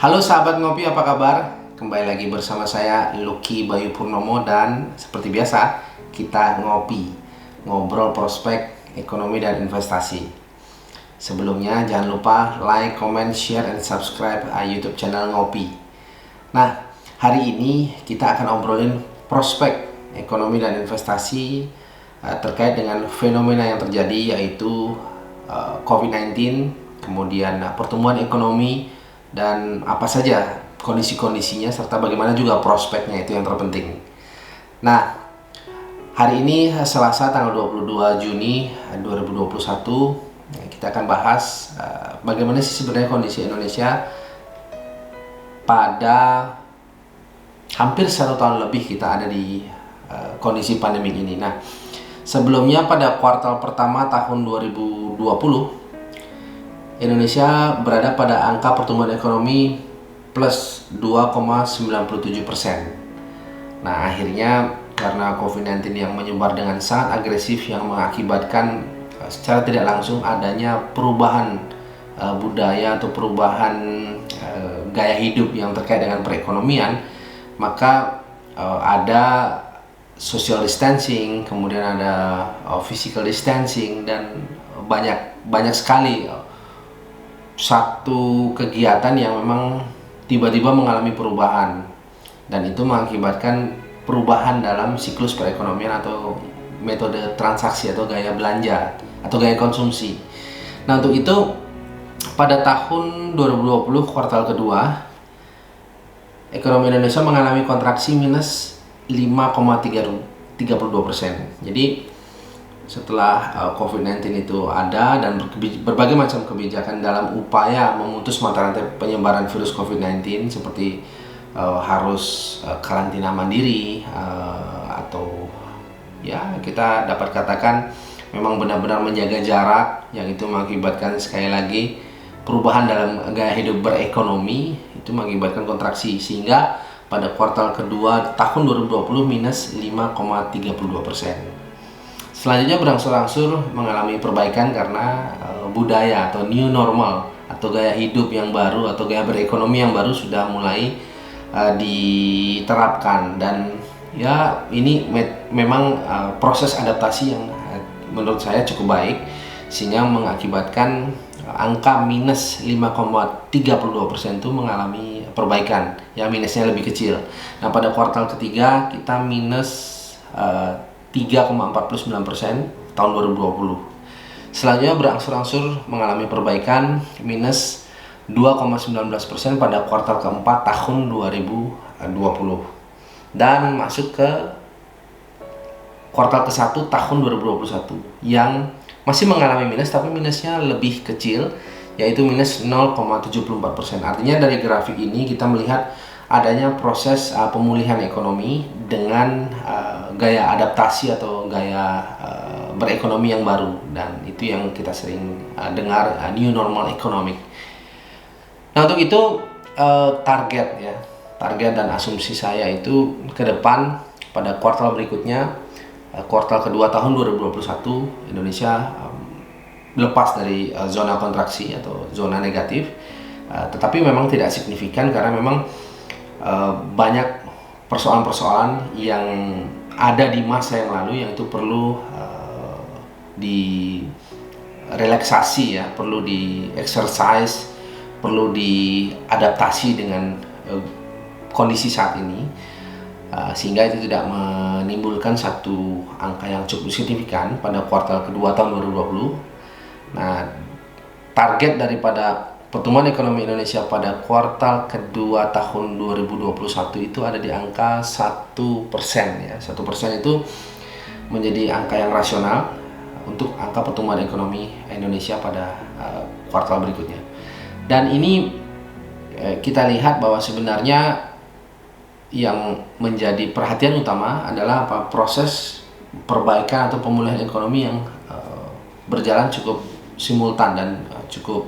Halo sahabat ngopi, apa kabar? Kembali lagi bersama saya Lucky Bayu Purnomo dan seperti biasa kita ngobrol prospek ekonomi dan investasi. Sebelumnya jangan lupa like, comment, share, and subscribe YouTube channel Ngopi. Nah, hari ini kita akan obrolin prospek ekonomi dan investasi terkait dengan fenomena yang terjadi, yaitu COVID-19, kemudian pertumbuhan ekonomi, dan apa saja kondisi-kondisinya serta bagaimana juga prospeknya, itu yang terpenting. Nah, hari ini Selasa tanggal 22 Juni 2021 kita akan bahas bagaimana sih sebenarnya kondisi Indonesia pada hampir 1 tahun lebih kita ada di kondisi pandemi ini. Nah, sebelumnya pada kuartal pertama tahun 2020 Indonesia berada pada angka pertumbuhan ekonomi plus 2,97%. Nah, akhirnya karena COVID-19 yang menyebar dengan sangat agresif yang mengakibatkan secara tidak langsung adanya perubahan budaya atau perubahan gaya hidup yang terkait dengan perekonomian, maka ada social distancing, kemudian ada physical distancing, dan banyak sekali satu kegiatan yang memang tiba-tiba mengalami perubahan, dan itu mengakibatkan perubahan dalam siklus perekonomian atau metode transaksi atau gaya belanja atau gaya konsumsi. Nah, untuk itu pada tahun 2020 kuartal kedua ekonomi Indonesia mengalami kontraksi minus 5,32%. Jadi setelah COVID-19 itu ada dan berbagai macam kebijakan dalam upaya memutus mata rantai penyebaran virus COVID-19 seperti harus karantina mandiri atau ya kita dapat katakan memang benar-benar menjaga jarak, yang itu mengakibatkan sekali lagi perubahan dalam gaya hidup berekonomi, itu mengakibatkan kontraksi, sehingga pada kuartal kedua tahun 2020 minus 5,32%. Selanjutnya berangsur-angsur mengalami perbaikan karena budaya atau new normal atau gaya hidup yang baru atau gaya berekonomi yang baru sudah mulai diterapkan, dan ya ini memang proses adaptasi yang menurut saya cukup baik sehingga mengakibatkan angka minus 5,32% itu mengalami perbaikan, ya minusnya lebih kecil. Nah, pada kuartal ketiga kita minus 3,49% tahun 2020. Selanjutnya berangsur-angsur mengalami perbaikan minus 2,19% pada kuartal keempat tahun 2020 dan masuk ke kuartal ke-1 tahun 2021 yang masih mengalami minus, tapi minusnya lebih kecil, yaitu minus 0,74%. Artinya dari grafik ini kita melihat adanya proses pemulihan ekonomi dengan gaya adaptasi atau gaya berekonomi yang baru, dan itu yang kita sering dengar new normal economic. Nah, untuk itu target dan asumsi saya itu ke depan pada kuartal berikutnya, kuartal kedua tahun 2021 Indonesia lepas dari zona kontraksi atau zona negatif, tetapi memang tidak signifikan karena memang banyak persoalan-persoalan yang ada di masa yang lalu yang itu perlu direlaksasi, ya, perlu di exercise, perlu diadaptasi dengan kondisi saat ini, sehingga itu tidak menimbulkan satu angka yang cukup signifikan pada kuartal kedua tahun 2020. Nah, target daripada pertumbuhan ekonomi Indonesia pada kuartal kedua tahun 2021 itu ada di angka 1%, ya. 1% itu menjadi angka yang rasional untuk angka pertumbuhan ekonomi Indonesia pada kuartal berikutnya. Dan ini kita lihat bahwa sebenarnya yang menjadi perhatian utama adalah proses perbaikan atau pemulihan ekonomi yang berjalan cukup simultan dan cukup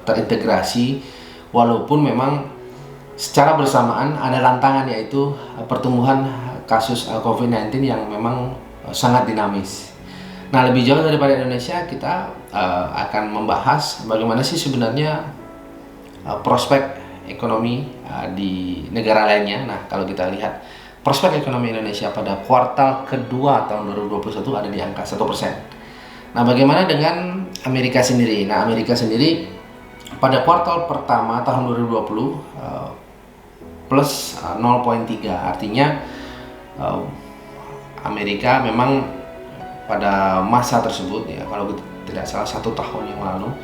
terintegrasi, walaupun memang secara bersamaan ada tantangan, yaitu pertumbuhan kasus COVID-19 yang memang sangat dinamis. Nah, lebih jauh daripada Indonesia, kita akan membahas bagaimana sih sebenarnya prospek ekonomi di negara lainnya. Nah, kalau kita lihat prospek ekonomi Indonesia pada kuartal kedua tahun 2021 ada di angka 1%. Nah, bagaimana dengan Amerika sendiri? Nah, Amerika sendiri pada kuartal pertama tahun 2020 plus 0,3, artinya Amerika memang pada masa tersebut ya, kalau tidak salah 1 tahun yang lalu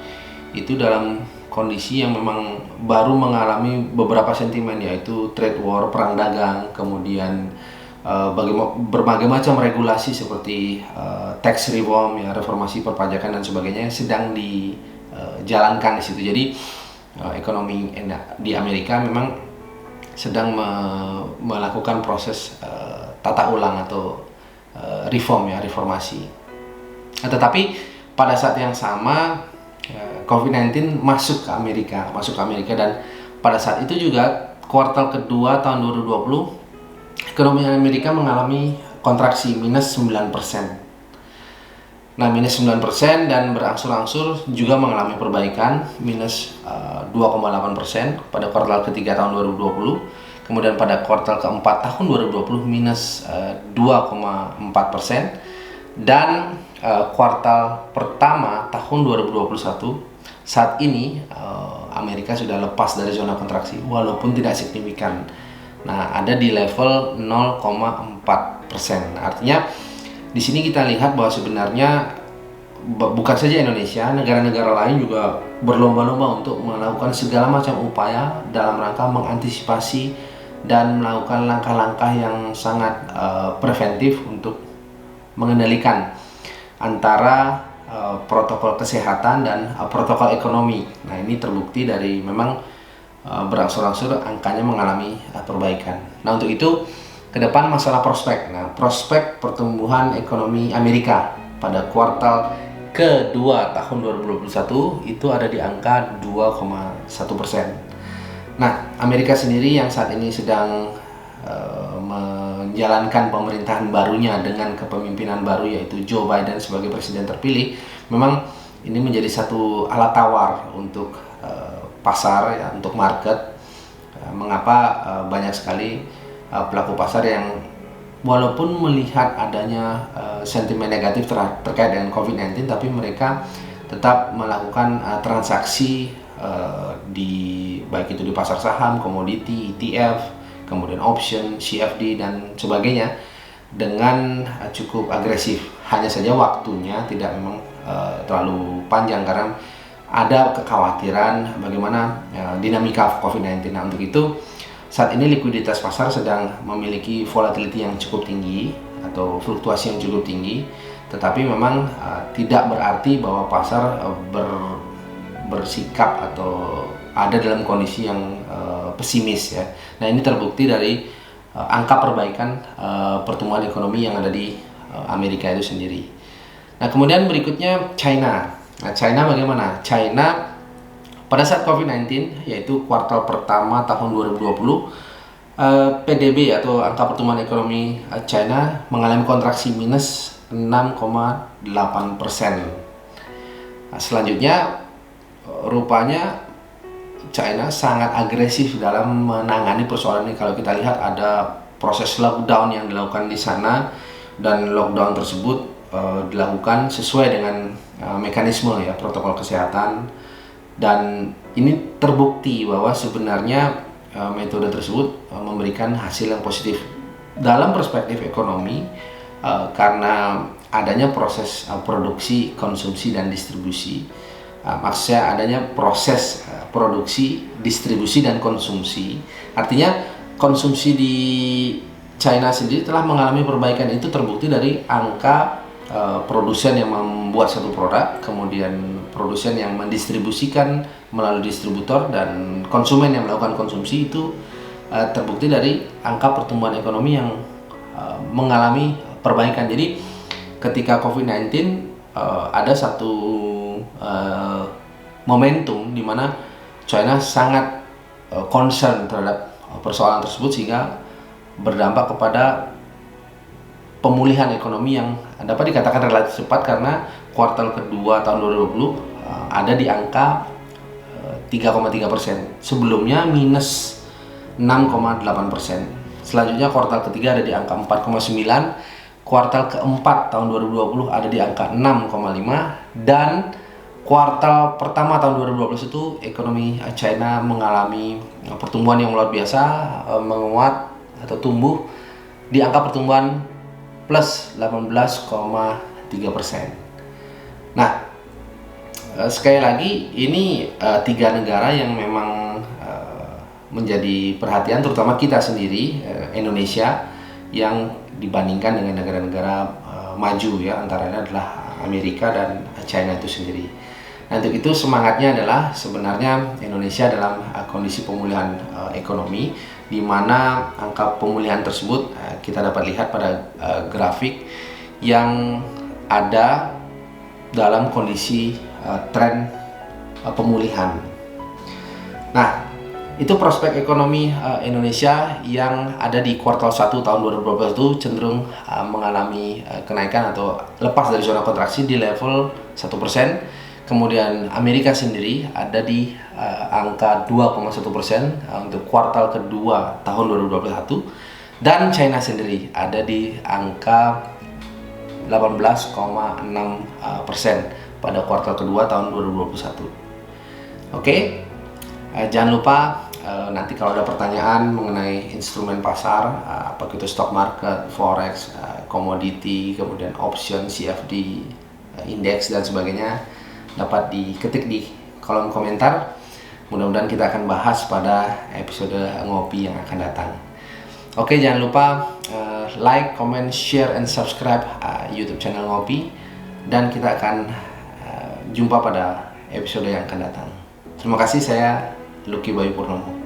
itu dalam kondisi yang memang baru mengalami beberapa sentimen, yaitu trade war, perang dagang, kemudian berbagai macam regulasi seperti tax reform, ya, reformasi perpajakan dan sebagainya yang sedang dijalankan di situ. Jadi ekonomi di Amerika memang sedang melakukan proses tata ulang atau reform, ya, reformasi. Nah, tetapi pada saat yang sama COVID-19 masuk ke Amerika dan pada saat itu juga kuartal kedua tahun 2020 ekonomi Amerika mengalami kontraksi minus 9%. Nah, minus 9% dan berangsur-angsur juga mengalami perbaikan minus 2,8% pada kuartal ketiga tahun 2020. Kemudian pada kuartal keempat tahun 2020 minus 2,4%, dan kuartal pertama tahun 2021 saat ini Amerika sudah lepas dari zona kontraksi walaupun tidak signifikan. Nah, ada di level 0,4%. Artinya di sini kita lihat bahwa sebenarnya bukan saja Indonesia, negara-negara lain juga berlomba-lomba untuk melakukan segala macam upaya dalam rangka mengantisipasi dan melakukan langkah-langkah yang sangat preventif untuk mengendalikan antara protokol kesehatan dan protokol ekonomi. Nah, ini terbukti dari memang berangsur-angsur angkanya mengalami perbaikan. Nah, untuk itu ke depan masalah prospek. Nah, prospek pertumbuhan ekonomi Amerika pada kuartal kedua tahun 2021 itu ada di angka 2,1%. Nah, Amerika sendiri yang saat ini sedang menjalankan pemerintahan barunya dengan kepemimpinan baru, yaitu Joe Biden sebagai presiden terpilih, memang ini menjadi satu alat tawar untuk pasar, ya, untuk market. Mengapa banyak sekali pelaku pasar yang walaupun melihat adanya sentimen negatif terkait dengan COVID-19, tapi mereka tetap melakukan transaksi baik itu di pasar saham, komoditi, ETF, kemudian option, CFD dan sebagainya dengan cukup agresif. Hanya saja waktunya tidak memang terlalu panjang karena ada kekhawatiran bagaimana dinamika COVID-19. Nah, untuk itu saat ini likuiditas pasar sedang memiliki volatility yang cukup tinggi atau fluktuasi yang cukup tinggi, tetapi memang tidak berarti bahwa pasar bersikap atau ada dalam kondisi yang pesimis, ya. Nah, ini terbukti dari angka perbaikan pertumbuhan ekonomi yang ada di Amerika itu sendiri. Nah, kemudian berikutnya China. Nah, China bagaimana? China pada saat COVID-19, yaitu kuartal pertama tahun 2020, PDB atau angka pertumbuhan ekonomi China mengalami kontraksi minus 6,8%. Nah, selanjutnya rupanya China sangat agresif dalam menangani persoalan ini. Kalau kita lihat ada proses lockdown yang dilakukan di sana, dan lockdown tersebut dilakukan sesuai dengan mekanisme, ya, protokol kesehatan. Dan ini terbukti bahwa sebenarnya metode tersebut memberikan hasil yang positif dalam perspektif ekonomi karena adanya proses produksi, konsumsi, dan distribusi. Maksudnya adanya proses produksi, distribusi, dan konsumsi. Artinya konsumsi di China sendiri telah mengalami perbaikan. Itu terbukti dari angka produsen yang membuat satu produk, kemudian produsen yang mendistribusikan melalui distributor, dan konsumen yang melakukan konsumsi. Itu terbukti dari angka pertumbuhan ekonomi yang mengalami perbaikan. Jadi ketika COVID-19 ada satu momentum di mana China sangat concern terhadap persoalan tersebut, sehingga berdampak kepada pemulihan ekonomi yang dapat dikatakan relatif cepat, karena kuartal kedua tahun 2020 ada di angka 3,3%. Sebelumnya minus 6,8%. Selanjutnya kuartal ketiga ada di angka 4,9%, kuartal keempat tahun 2020 ada di angka 6,5%, dan kuartal pertama tahun 2012 itu ekonomi China mengalami pertumbuhan yang luar biasa, menguat atau tumbuh di angka pertumbuhan plus 18,3%. Nah, sekali lagi ini tiga negara yang memang menjadi perhatian, terutama kita sendiri, Indonesia, yang dibandingkan dengan negara-negara maju ya, antara lain adalah Amerika dan China itu sendiri. Nah, untuk itu semangatnya adalah sebenarnya Indonesia dalam kondisi pemulihan ekonomi, di mana angka pemulihan tersebut kita dapat lihat pada grafik yang ada dalam kondisi tren pemulihan. Nah, itu prospek ekonomi Indonesia yang ada di kuartal 1 tahun 2012 itu cenderung mengalami kenaikan atau lepas dari zona kontraksi di level 1%. Kemudian Amerika sendiri ada di angka 2,1% untuk kuartal kedua tahun 2021, dan China sendiri ada di angka 18,6% pada kuartal kedua tahun 2021. Oke. Jangan lupa nanti kalau ada pertanyaan mengenai instrumen pasar, apakah itu stock market, forex, komoditi, kemudian option, CFD, indeks dan sebagainya, dapat diketik di kolom komentar. Mudah-mudahan kita akan bahas pada episode ngopi yang akan datang. Oke, jangan lupa like, comment, share, and subscribe YouTube channel Ngopi, dan kita akan jumpa pada episode yang akan datang. Terima kasih, saya Lucky Bayu Purnomo.